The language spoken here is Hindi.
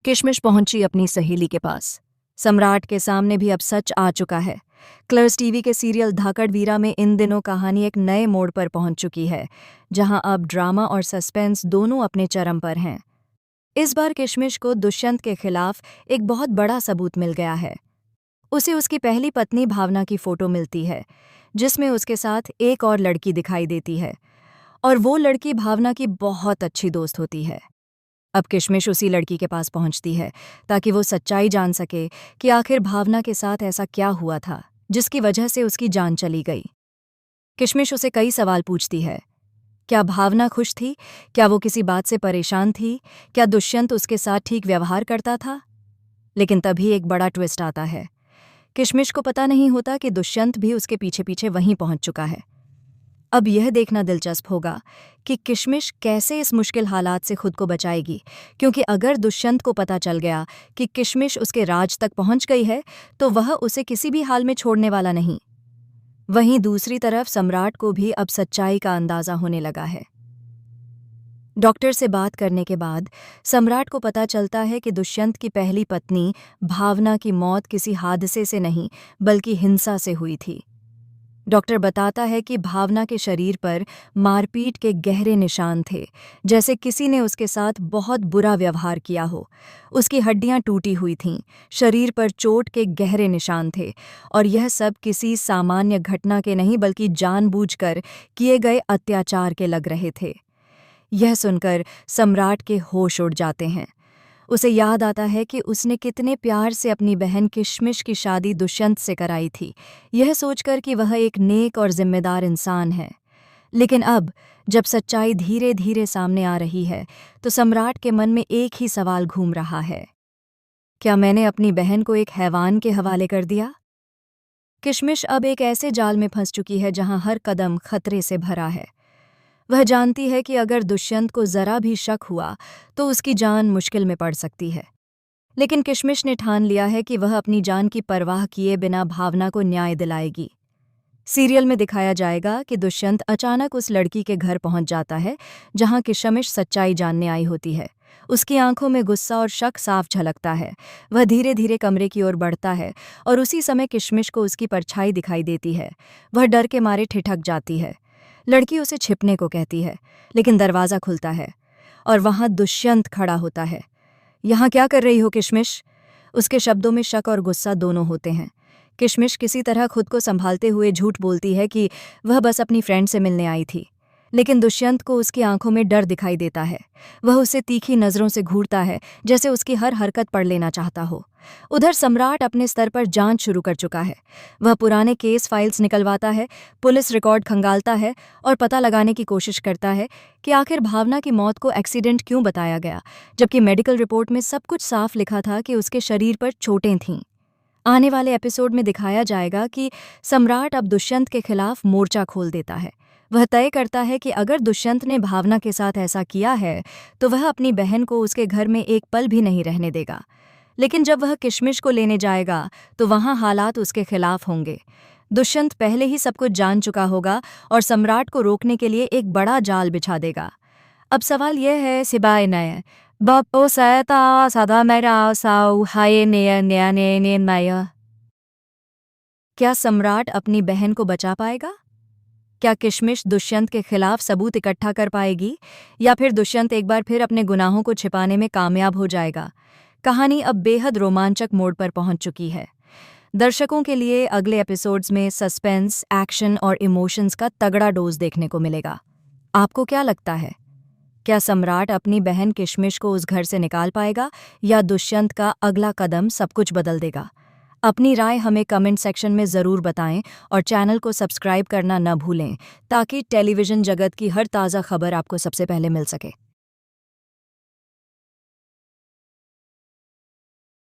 किशमिश पहुंची अपनी सहेली के पास। सम्राट के सामने भी अब सच आ चुका है। कलर्स टीवी के सीरियल धाकड़वीरा में इन दिनों कहानी एक नए मोड़ पर पहुंच चुकी है, जहां अब ड्रामा और सस्पेंस दोनों अपने चरम पर हैं। इस बार किशमिश को दुष्यंत के खिलाफ एक बहुत बड़ा सबूत मिल गया है। उसे उसकी पहली पत्नी भावना की फोटो मिलती है, जिसमें उसके साथ एक और लड़की दिखाई देती है, और वो लड़की भावना की बहुत अच्छी दोस्त होती है। अब किशमिश उसी लड़की के पास पहुंचती है ताकि वो सच्चाई जान सके कि आखिर भावना के साथ ऐसा क्या हुआ था जिसकी वजह से उसकी जान चली गई। किशमिश उसे कई सवाल पूछती है। क्या भावना खुश थी? क्या वो किसी बात से परेशान थी? क्या दुष्यंत उसके साथ ठीक व्यवहार करता था? लेकिन तभी एक बड़ा ट्विस्ट आता है। किशमिश को पता नहीं होता कि दुष्यंत भी उसके पीछे पीछे वहीं पहुंच चुका है। अब यह देखना दिलचस्प होगा कि किशमिश कैसे इस मुश्किल हालात से खुद को बचाएगी, क्योंकि अगर दुष्यंत को पता चल गया कि किशमिश उसके राज तक पहुंच गई है तो वह उसे किसी भी हाल में छोड़ने वाला नहीं। वहीं दूसरी तरफ सम्राट को भी अब सच्चाई का अंदाजा होने लगा है। डॉक्टर से बात करने के बाद सम्राट को पता चलता है कि दुष्यंत की पहली पत्नी भावना की मौत किसी हादसे से नहीं बल्कि हिंसा से हुई थी। डॉक्टर बताता है कि भावना के शरीर पर मारपीट के गहरे निशान थे, जैसे किसी ने उसके साथ बहुत बुरा व्यवहार किया हो। उसकी हड्डियां टूटी हुई थीं, शरीर पर चोट के गहरे निशान थे, और यह सब किसी सामान्य घटना के नहीं बल्कि जानबूझकर किए गए अत्याचार के लग रहे थे। यह सुनकर सम्राट के होश उड़ जाते हैं। उसे याद आता है कि उसने कितने प्यार से अपनी बहन किशमिश की शादी दुष्यंत से कराई थी, यह सोचकर कि वह एक नेक और जिम्मेदार इंसान है। लेकिन अब जब सच्चाई धीरे धीरे सामने आ रही है तो सम्राट के मन में एक ही सवाल घूम रहा है। क्या मैंने अपनी बहन को एक हैवान के हवाले कर दिया? किशमिश अब एक ऐसे जाल में फंस चुकी है जहां हर कदम खतरे से भरा है। वह जानती है कि अगर दुष्यंत को जरा भी शक हुआ तो उसकी जान मुश्किल में पड़ सकती है। लेकिन किशमिश ने ठान लिया है कि वह अपनी जान की परवाह किए बिना भावना को न्याय दिलाएगी। सीरियल में दिखाया जाएगा कि दुष्यंत अचानक उस लड़की के घर पहुंच जाता है जहां किशमिश सच्चाई जानने आई होती है। उसकी आंखों में गुस्सा और शक साफ झलकता है। वह धीरे धीरे कमरे की ओर बढ़ता है और उसी समय किशमिश को उसकी परछाई दिखाई देती है। वह डर के मारे ठिठक जाती है। लड़की उसे छिपने को कहती है, लेकिन दरवाज़ा खुलता है और वहां दुष्यंत खड़ा होता है। यहाँ क्या कर रही हो किशमिश? उसके शब्दों में शक और गुस्सा दोनों होते हैं। किशमिश किसी तरह खुद को संभालते हुए झूठ बोलती है कि वह बस अपनी फ्रेंड से मिलने आई थी, लेकिन दुष्यंत को उसकी आंखों में डर दिखाई देता है। वह उसे तीखी नज़रों से घूरता है, जैसे उसकी हर हरकत पढ़ लेना चाहता हो। उधर सम्राट अपने स्तर पर जांच शुरू कर चुका है। वह पुराने केस फाइल्स निकलवाता है, पुलिस रिकॉर्ड खंगालता है और पता लगाने की कोशिश करता है कि आखिर भावना की मौत को एक्सीडेंट क्यों बताया गया, जबकि मेडिकल रिपोर्ट में सब कुछ साफ लिखा था कि उसके शरीर पर चोटें थीं। आने वाले एपिसोड में दिखाया जाएगा कि सम्राट अब दुष्यंत के खिलाफ मोर्चा खोल देता है। वह तय करता है कि अगर दुष्यंत ने भावना के साथ ऐसा किया है तो वह अपनी बहन को उसके घर में एक पल भी नहीं रहने देगा। लेकिन जब वह किशमिश को लेने जाएगा तो वहां हालात उसके खिलाफ होंगे। दुष्यंत पहले ही सब कुछ जान चुका होगा और सम्राट को रोकने के लिए एक बड़ा जाल बिछा देगा। अब सवाल यह है, सिवाय नए बपो सैता सदा मेरा साउ हाय ने ने नया, क्या सम्राट अपनी बहन को बचा पाएगा? क्या किशमिश दुष्यंत के खिलाफ सबूत इकट्ठा कर पाएगी, या फिर दुष्यंत एक बार फिर अपने गुनाहों को छिपाने में कामयाब हो जाएगा? कहानी अब बेहद रोमांचक मोड़ पर पहुंच चुकी है। दर्शकों के लिए अगले एपिसोड्स में सस्पेंस, एक्शन और इमोशंस का तगड़ा डोज देखने को मिलेगा। आपको क्या लगता है? क्या सम्राट अपनी बहन किशमिश को उस घर से निकाल पाएगा, या दुष्यंत का अगला कदम सब कुछ बदल देगा? अपनी राय हमें कमेंट सेक्शन में ज़रूर बताएं और चैनल को सब्सक्राइब करना न भूलें ताकि टेलीविज़न जगत की हर ताज़ा खबर आपको सबसे पहले मिल सके।